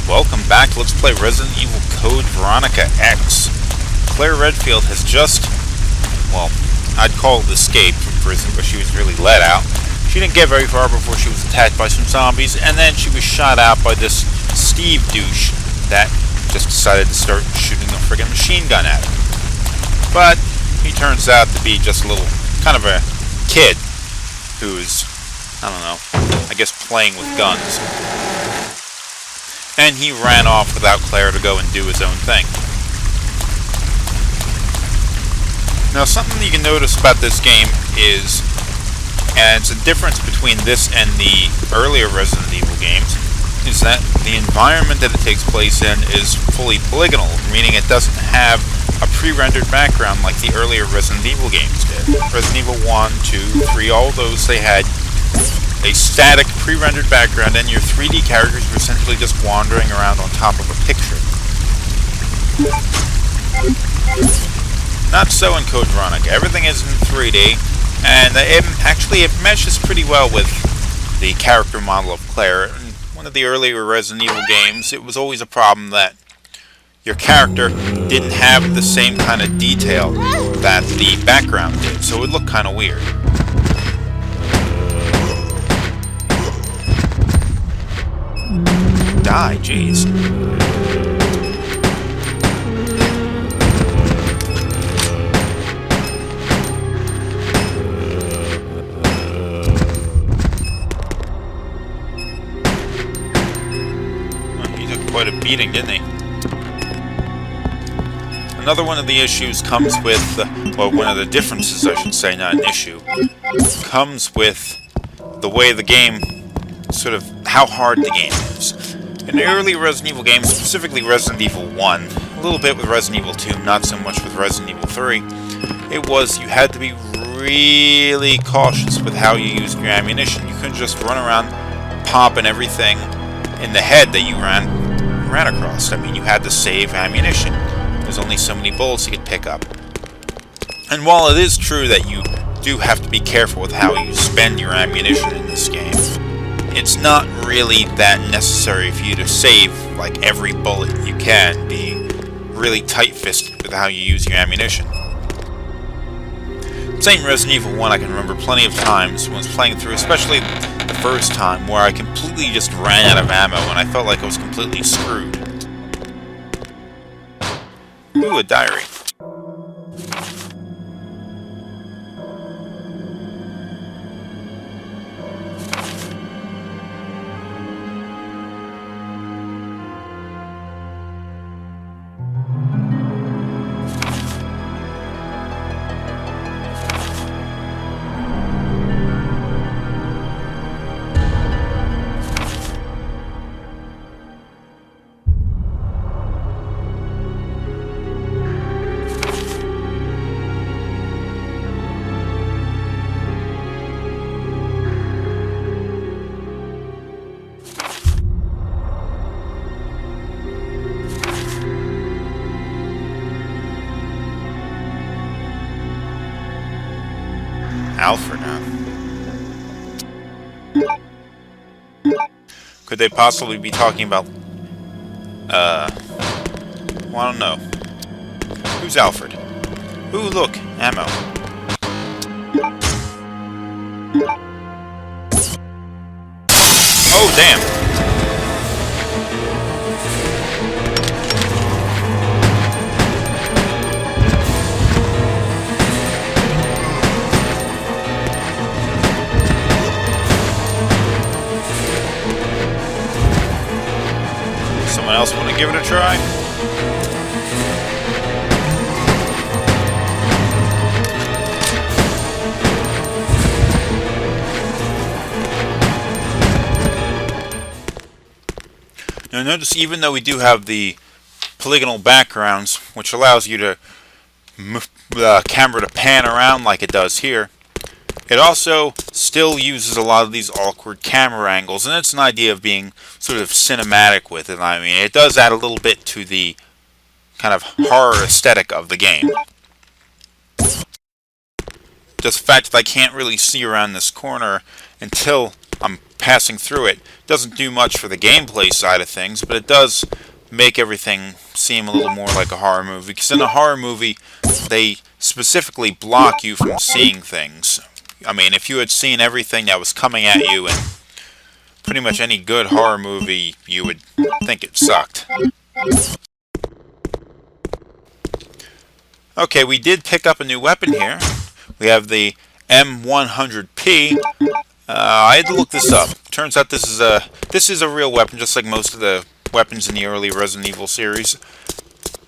Welcome back. Let's play Resident Evil Code Veronica X. Claire Redfield has just, well, I'd call it escaped from prison, but she was really let out. She didn't get very far before she was attacked by some zombies, and then she was shot out by this Steve douche that just decided to start shooting a friggin' machine gun at her. But he turns out to be just a little, kind of a kid who's, I don't know, I guess playing with guns. And he ran off without Claire to go and do his own thing. Now, something you can notice about this game is, and it's a difference between this and the earlier Resident Evil games, is that the environment that it takes place in is fully polygonal, meaning it doesn't have a pre-rendered background like the earlier Resident Evil games did. Resident Evil 1, 2, 3, all those, they had a static pre-rendered background, and your 3D characters were essentially just wandering around on top of a picture. Not so in Code Veronica. Everything is in 3D, and it meshes pretty well with the character model of Claire. In one of the earlier Resident Evil games, it was always a problem that your character didn't have the same kind of detail that the background did, so it looked kind of weird. Die, jeez. Well, he took quite a beating, didn't he? Another one of the issues comes with, well, one of the differences, I should say, not an issue, comes with the way the game, sort of how hard the game is. In the early Resident Evil games, specifically Resident Evil 1, a little bit with Resident Evil 2, not so much with Resident Evil 3, it was you had to be really cautious with how you used your ammunition. You couldn't just run around popping everything in the head that you ran across. I mean, you had to save ammunition. There's only so many bullets you could pick up. And while it is true that you do have to be careful with how you spend your ammunition in this game, it's not really that necessary for you to save like every bullet you can, be really tight-fisted with how you use your ammunition. Same Resident Evil 1, I can remember plenty of times when I was playing through, especially the first time, where I completely just ran out of ammo and I felt like I was completely screwed. Ooh, a diary. Alfred, huh? Could they possibly be talking about, well, I don't know. Who's Alfred? Ooh, look, ammo. Oh, damn! Someone else want to give it a try? Now notice, even though we do have the polygonal backgrounds, which allows you to move the camera to pan around like it does here, it also still uses a lot of these awkward camera angles, and it's an idea of being sort of cinematic with it. I mean, it does add a little bit to the kind of horror aesthetic of the game. Just the fact that I can't really see around this corner until I'm passing through it. Doesn't do much for the gameplay side of things, but it does make everything seem a little more like a horror movie. Because in a horror movie, they specifically block you from seeing things. I mean, if you had seen everything that was coming at you in pretty much any good horror movie, you would think it sucked. Okay, we did pick up a new weapon here. We have the M100P. I had to look this up. Turns out this is a real weapon, just like most of the weapons in the early Resident Evil series.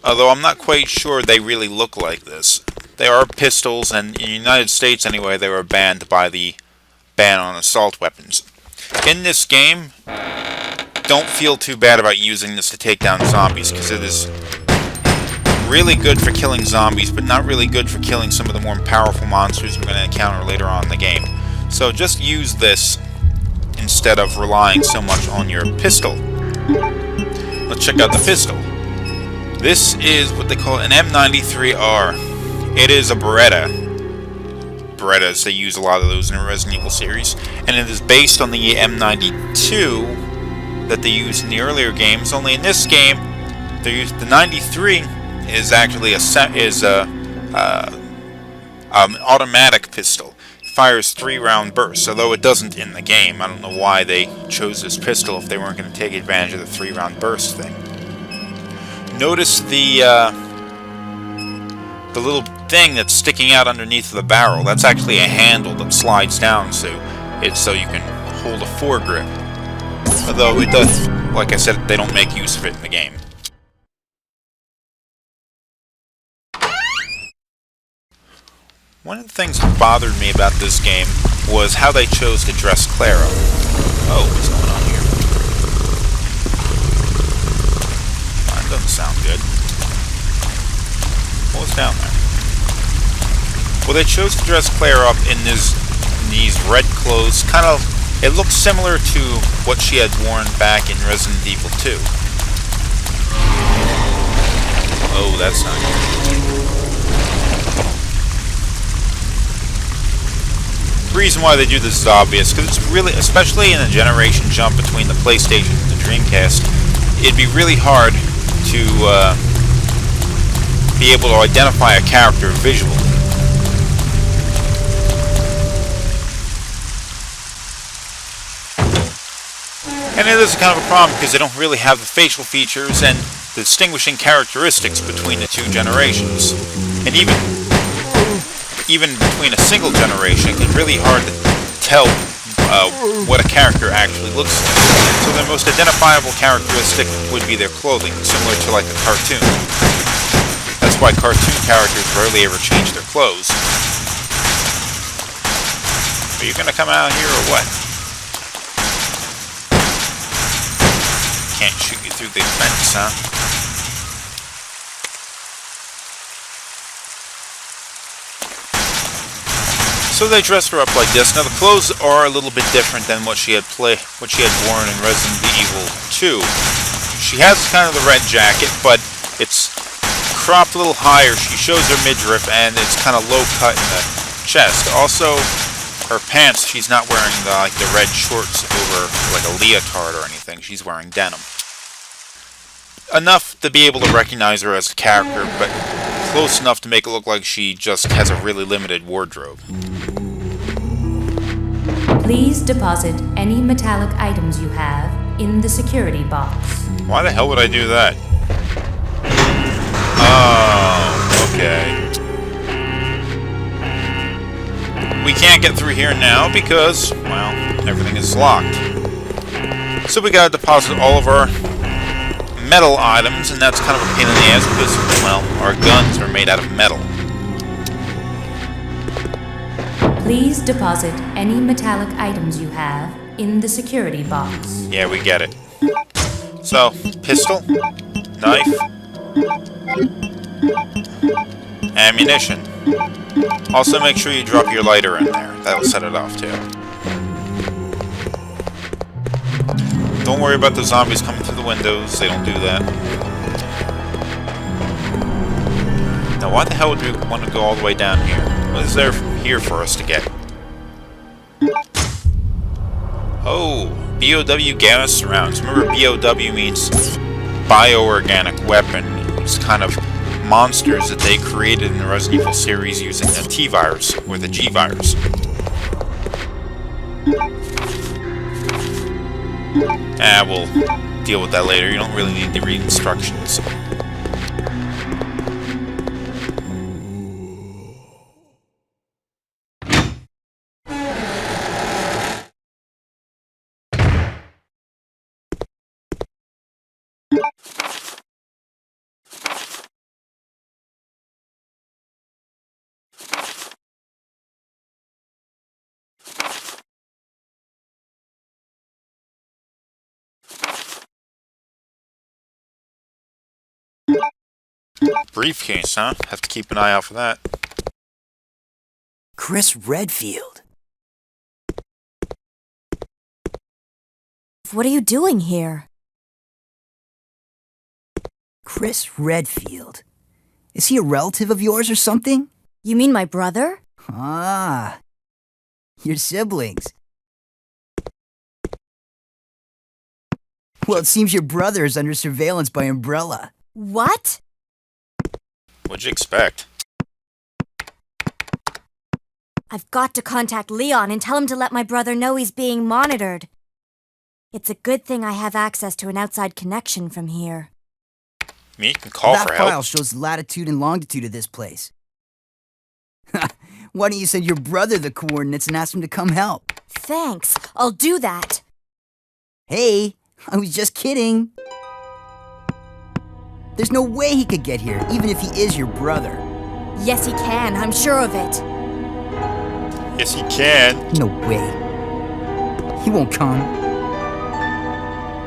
Although I'm not quite sure they really look like this. They are pistols, and in the United States anyway, they were banned by the ban on assault weapons. In this game, don't feel too bad about using this to take down zombies, because it is really good for killing zombies, but not really good for killing some of the more powerful monsters we're going to encounter later on in the game. So just use this instead of relying so much on your pistol. Let's check out the pistol. This is what they call an M93R. It is a Beretta. Berettas, they use a lot of those in the Resident Evil series. And it is based on the M92 that they used in the earlier games, only in this game, they used the 93 is actually an automatic pistol. It fires 3-round bursts, although it doesn't in the game. I don't know why they chose this pistol if they weren't going to take advantage of the 3-round burst thing. Notice the little thing that's sticking out underneath the barrel. That's actually a handle that slides down, so you can hold a foregrip. Although it does, like I said, they don't make use of it in the game. One of the things that bothered me about this game was how they chose to dress Clara. Oh, what's going on here? That doesn't sound good. What was down there? Well, they chose to dress Clara up in these red clothes. Kind of, it looks similar to what she had worn back in Resident Evil 2. Oh, that's not good. The reason why they do this is obvious, because it's really, especially in a generation jump between the PlayStation and the Dreamcast, it'd be really hard to be able to identify a character visually. And it is kind of a problem because they don't really have the facial features and the distinguishing characteristics between the two generations. And even between a single generation, it's really hard to tell what a character actually looks like. So their most identifiable characteristic would be their clothing, similar to like a cartoon. That's why cartoon characters rarely ever change their clothes. Are you gonna come out here or what? Can't shoot you through the fence, huh? So they dressed her up like this. Now the clothes are a little bit different than what she had worn in Resident Evil 2. She has kind of the red jacket, but it's cropped a little higher. She shows her midriff, and it's kind of low cut in the chest. Also, her pants, she's not wearing the red shorts over like a leotard or anything. She's wearing denim. Enough to be able to recognize her as a character, but close enough to make it look like she just has a really limited wardrobe. Please deposit any metallic items you have in the security box. Why the hell would I do that? Oh, okay. We can't get through here now because, well, everything is locked. So we gotta deposit all of our metal items, and that's kind of a pain in the ass because, well, our guns are made out of metal. Please deposit any metallic items you have in the security box. Yeah, we get it. So, pistol, knife, ammunition. Also make sure you drop your lighter in there. That'll set it off too. Don't worry about the zombies coming through the windows. They don't do that. Now, why the hell would we want to go all the way down here? What is there here for us to get? Oh, BOW gas surrounds. Remember, BOW means bioorganic weapon. It's kind of monsters that they created in the Resident Evil series using the T-virus, or the G-virus. We'll deal with that later. You don't really need to read instructions. Briefcase, huh? Have to keep an eye out for that. Chris Redfield. What are you doing here? Chris Redfield. Is he a relative of yours or something? You mean my brother? Ah, your siblings. Well, it seems your brother is under surveillance by Umbrella. What? What'd you expect? I've got to contact Leon and tell him to let my brother know he's being monitored. It's a good thing I have access to an outside connection from here. I mean, you can call for That help. file shows the latitude and longitude of this place. Why don't you send your brother the coordinates and ask him to come help? Thanks, I'll do that. Hey, I was just kidding. There's no way he could get here, even if he is your brother. Yes, he can, I'm sure of it. Yes, he can. No way. He won't come.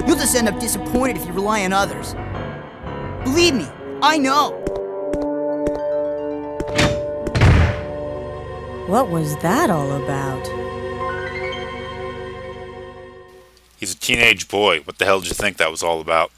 You'll just end up disappointed if you rely on others. Believe me, I know. What was that all about? He's a teenage boy. What the hell did you think that was all about?